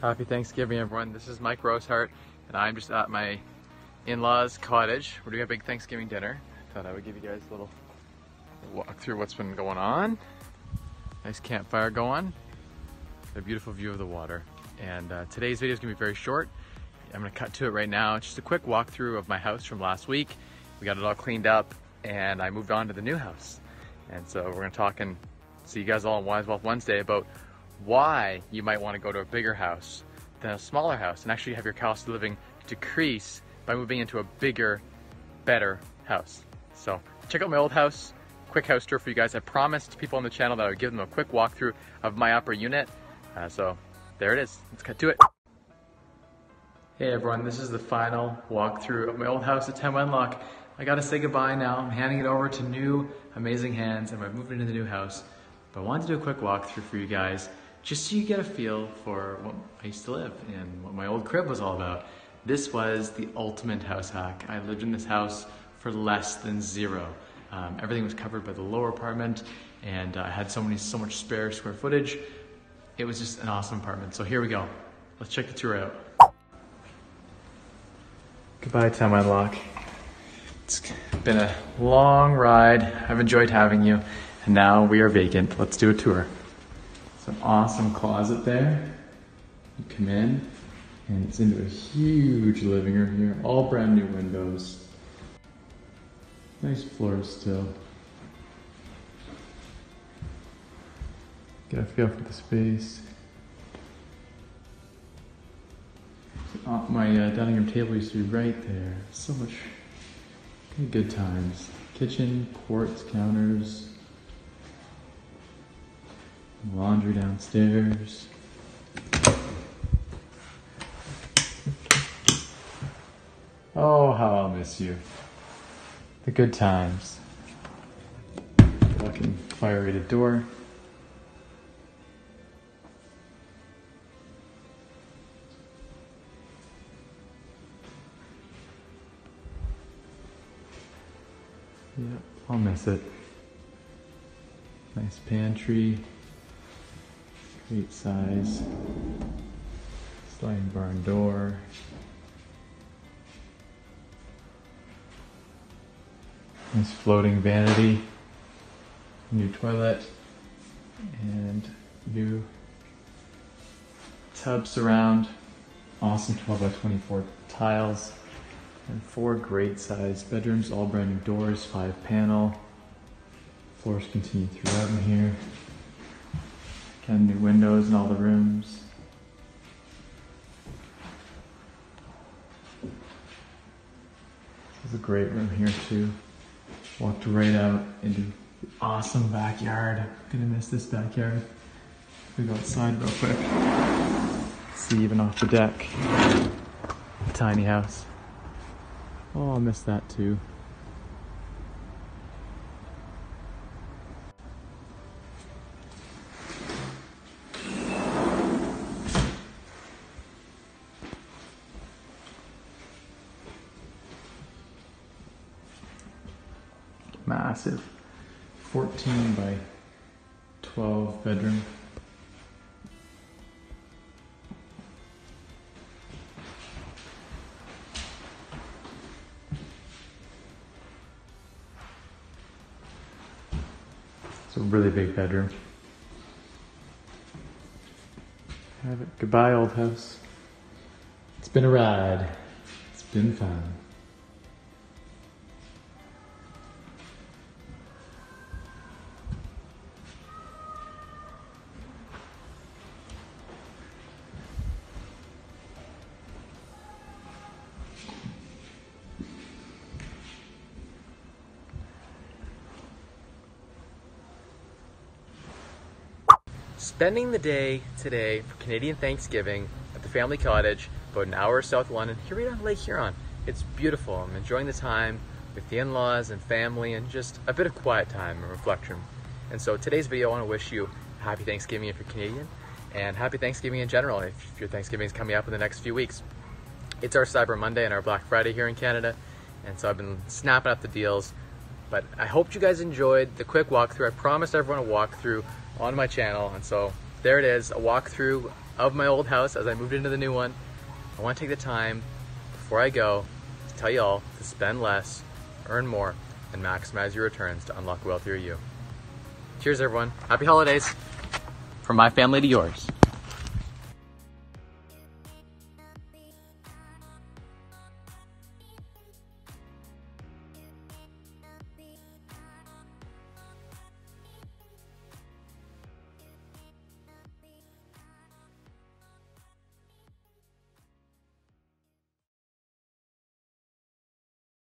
Happy Thanksgiving, everyone. This is Mike Rosehart, and I'm just at my in-laws' cottage. We're doing a big Thanksgiving dinner. Thought I would give you guys a little walk through what's been going on. Nice campfire going. A beautiful view of the water. And today's video is gonna be very short. I'm gonna cut to it right now. It's just a quick walkthrough of my house from last week. We got it all cleaned up, and I moved on to the new house. And so we're gonna talk and see you guys all on Wise Wealth Wednesday about why you might want to go to a bigger house than a smaller house and actually have your cost of living decrease by moving into a bigger, better house. So check out my old house, quick house tour for you guys. I promised people on the channel that I would give them a quick walkthrough of my upper unit. So there it is. Let's cut to it. Hey everyone, this is the final walkthrough of my old house at 10 Wenlock. I gotta say goodbye now. I'm handing it over to new, amazing hands, and I've moved into the new house. But I wanted to do a quick walkthrough for you guys, just so you get a feel for what I used to live and what my old crib was all about. This was the ultimate house hack. I lived in this house for less than zero. Everything was covered by the lower apartment, and I had so much spare square footage. It was just an awesome apartment. So here we go. Let's check the tour out. Goodbye, 10 Wenlock. It's been a long ride. I've enjoyed having you, and now we are vacant. Let's do a tour. It's an awesome closet there. You come in, and it's into a huge living room here, all brand new windows. Nice floors still. Get a feel for the space. My dining room table used to be right there. So much good times. Kitchen, quartz counters, laundry downstairs. Oh, how I'll miss you. The good times. Walk-in fire-rated door. Yeah, I'll miss it. Nice pantry. Great size. Sliding barn door. Nice floating vanity. New toilet. And new tub surround. Awesome 12 by 24 tiles. And 4 great sized bedrooms, all brand new doors, 5 panel. Floors continue throughout in here. Again, new windows in all the rooms. This is a great room here too. Walked right out into the awesome backyard. I'm gonna miss this backyard. We go outside real quick. See even off the deck. Tiny house. Oh, I'll miss that too. Massive 14 by 12 bedroom. It's a really big bedroom. Have it. Goodbye, old house. It's been a ride. It's been fun. Spending the day today for Canadian Thanksgiving at the family cottage, about an hour south of London, here right on Lake Huron. It's beautiful. I'm enjoying the time with the in-laws and family and just a bit of quiet time and reflection. And so today's video, I want to wish you a happy Thanksgiving if you're Canadian, and happy Thanksgiving in general if your Thanksgiving is coming up in the next few weeks. It's our Cyber Monday and our Black Friday here in Canada, and so I've been snapping up the deals. But I hope you guys enjoyed the quick walkthrough. I promised everyone a walkthrough on my channel, and so there it is, a walkthrough of my old house as I moved into the new one, I want to take the time before I go to tell you all to spend less, earn more, and maximize your returns to unlock wealthier you. Cheers everyone. Happy holidays. From my family to yours.